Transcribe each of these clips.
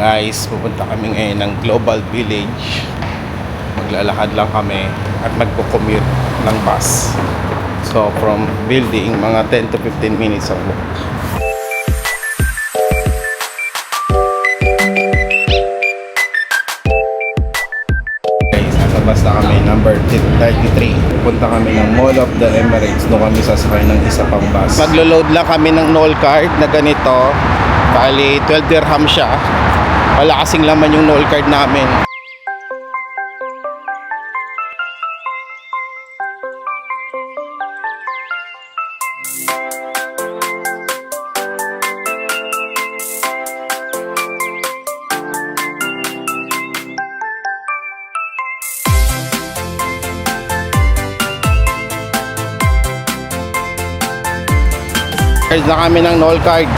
guys, pupunta kami ngayon ng Global Village. Maglalakad lang kami at magpo-commute ng bus. So from building, mga 10 to 15 minutes ang walk. Guys, nasa bus na kami, number 33. Pupunta kami ng Mall of the Emirates. Doon kami sasakay ng isa pang bus. Maglo-load lang kami ng Noll card na ganito. Bali 12 dirham siya. Wala kasing laman yung Noll card namin. Card na kami ng Noll card.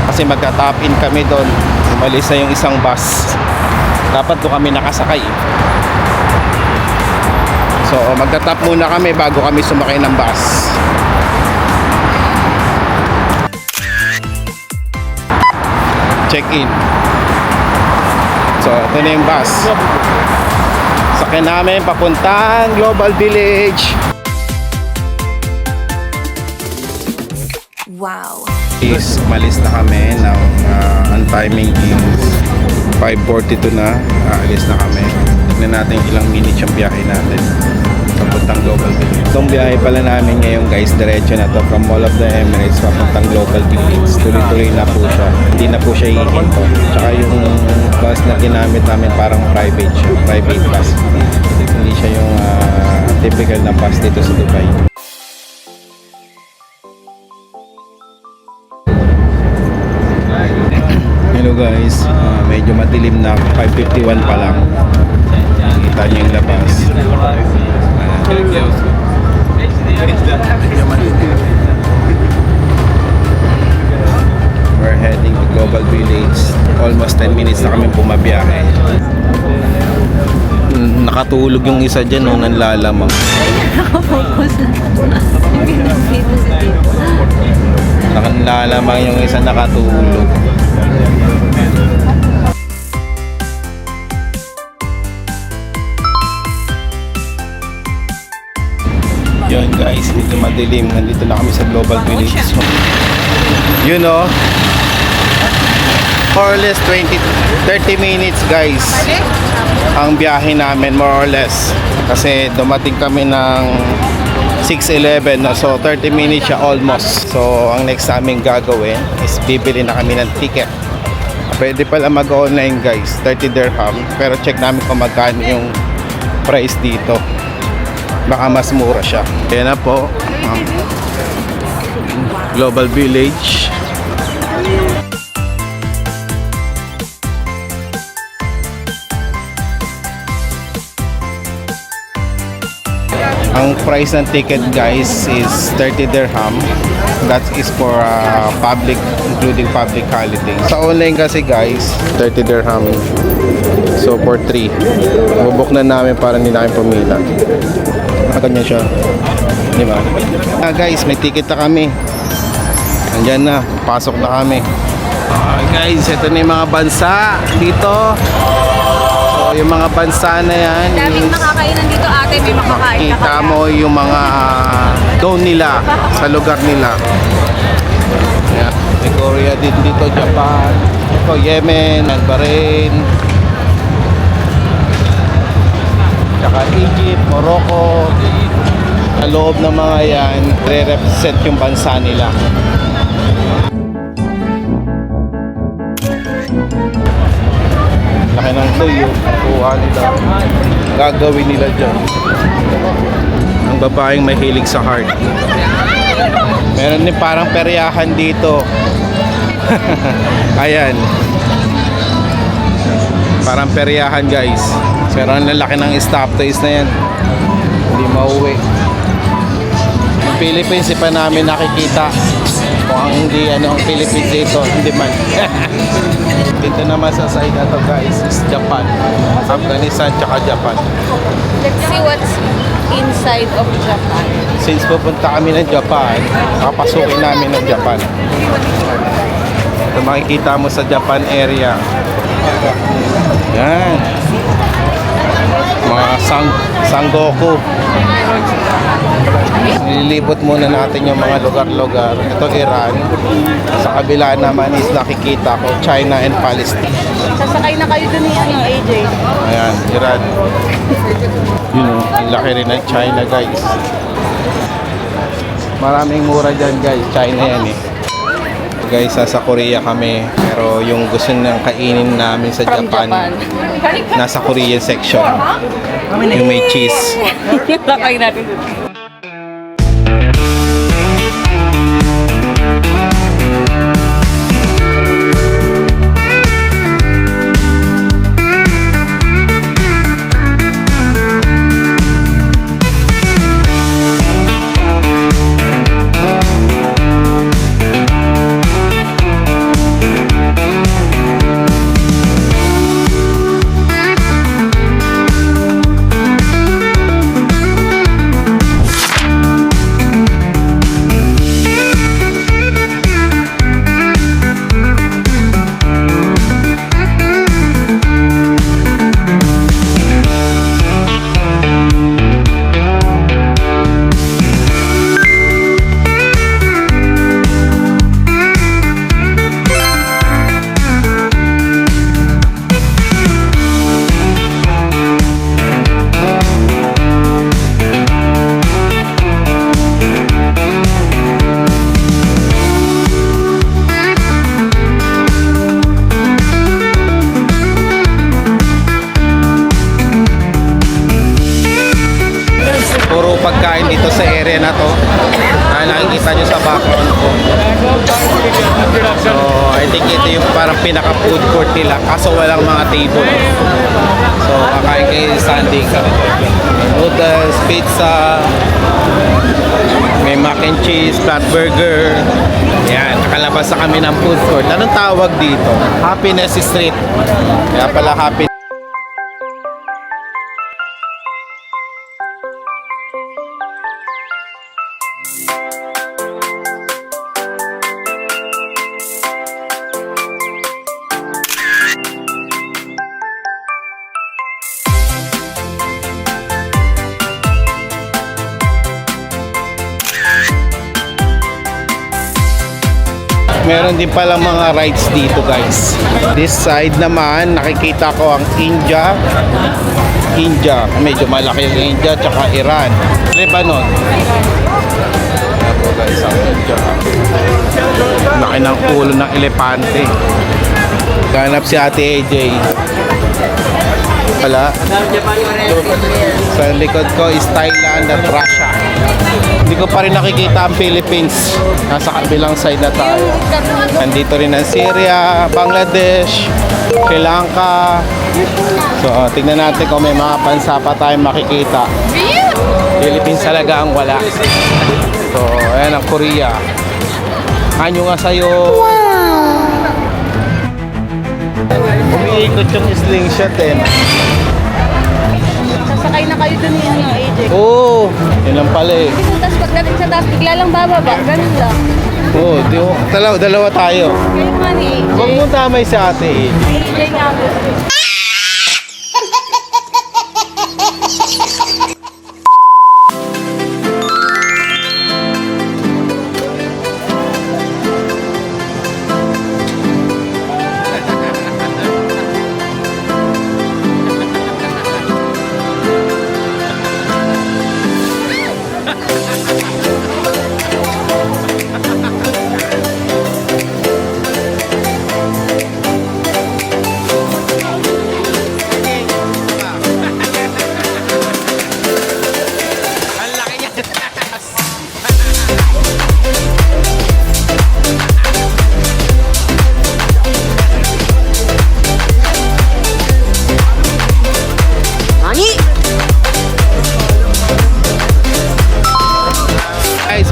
Kasi magka-top in kami doon. Umalis na yung isang bus. Dapat doon kami nakasakay. So magta-top muna kami bago kami sumakay ng bus. Check in. So ito na yung bus. Sakay namin papuntang Global Village. Wow. Is malis na kami ng ang timing is 5:42 na. Aalis na kami. Tignan natin ilang minutes yung biyahe natin papuntang Global Village. Itong biyahe pala namin ngayon guys, diretso na to from Mall of the Emirates papuntang Global Village. Tuloy-tuloy na po siya. Hindi na po siya hihinto. Tsaka yung bus na ginamit namin parang private siya. Private bus. Hindi siya yung typical na bus dito sa Dubai. Hello guys, medyo madilim na, 5:51 pa lang. Kita niyo yung labas. We're heading to Global Village. Almost 10 minutes na kami pumabiyahe. Nakatulog yung isa dyan nung nanlalamang. Nakafocus na. Hindi nakita sa dito. Nanlalamang yung isa nakatulog. Yun guys, dito madilim. Nandito na kami sa Global Village. You know, more or less 30 minutes guys ang biyahe namin, more or less. Kasi dumating kami ng 6:11, no? So 30 minutes siya almost. So ang next namin gagawin is bibili na kami ng ticket. Pwede pala mag-online guys, 30 dirham. Pero check namin kung magkano yung price dito. Baka mas mura siya. Kaya na po, Global Village. Ang price ng ticket guys is 30 dirham. That is for public, including public holiday. Sa online kasi guys, 30 dirham. So for 3. Bubuk na namin para hindi namin pumila. Ganyan siya. Di ba? Guys, may ticket na kami. Andyan na. Pasok na kami. Guys, ito na yung mga bansa dito. So yung mga bansa na yan. Daming makakainan dito ate, may makakain na Makita mo yung mga zone nila sa lugar nila. Yeah. May Korea din dito, Japan, ito Yemen, Bahrain, tsaka Egypt, Morocco. Sa loob ng mga yan, re-represent yung bansa nila. Laki ng tuyo, kuha nila. Gagawin nila dyan. Ang babaeng mahilig sa heart. Meron din parang peryahan dito. Ayan. Parang peryahan guys. Pero ang lalaki ng stop toys na yan. Hindi mauwi. Yung Philippines, pa namin nakikita. Kung ang hindi, ang Philippines dito, hindi man. Dito naman sa side na to guys is Japan. Afghanistan tsaka Japan. Let's see what's inside of Japan. Since pupunta kami ng Japan, papasukin namin ng Japan. Ito makikita mo sa Japan area. Yan. Mga Sangoku. Nililibot muna natin yung mga lugar-lugar. Ito Iran. Sa kabila naman is nakikita ko China and Palestine. Sasakay na kayo dun ni AJ. Ayan, Iran. Yun o, ang laki rin ng China guys. Maraming mura dyan guys. China yan eh. Guys, sa Korea kami. Pero yung gusto nang kainin namin sa Japan, nasa Korean section. Yung may cheese. Lakay natin dun. Puro pagkain dito sa area na to. Nakikita nyo sa background ko. So, I think ito yung parang pinaka food court nila. Kaso walang mga table. So, kakain kayo Sunday ka. Noodles, pizza, may mac and cheese, flat burger. Yan, nakalabas na kami ng food court. Anong tawag dito? Happiness Street. Kaya pala happy. Meron din pala mga rides dito guys. This side naman nakikita ko ang India. Medyo malaki yung India tsaka Iran. Lebanon. Ito guys ang India. Laki ng ulo ng elepante. Ganap si Ate AJ. Pala. Sa likod ko is Thailand at Russia. Hindi ko pa rin nakikita ang Philippines. Nasa kabilang side na tayo. Nandito rin ang Syria, Bangladesh, Sri Lanka. So, tignan natin kung may mga bansa pa tayong makikita. Philippines talaga ang wala. So, ayan ang Korea. Anyo nga sa'yo. Umiikot yung slingshot eh. Sasakay na kayo dun ni AJ. Oo, yun lang pala eh. Tapos pagdating sa taas, bigla lang bababa. Ganun lang. Oo, dalawa tayo. Kayo nga ni AJ. Huwag mo tamay sa ate eh. AJ nga gusto.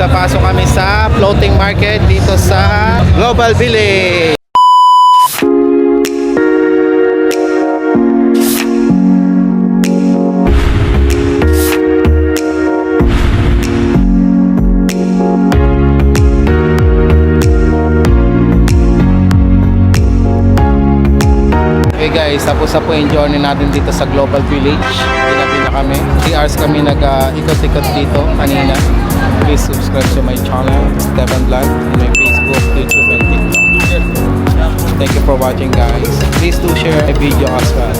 Pasok kami sa floating market dito sa Global Village. guys, tapos na po yung journey natin dito sa Global Village. Ginabi na kami. 3 hours kami nag-ikot-ikot dito kanina. Please subscribe to my channel, Stefan Vlog, on my Facebook, YouTube, and TikTok. Thank you for watching guys. Please do share a video as well.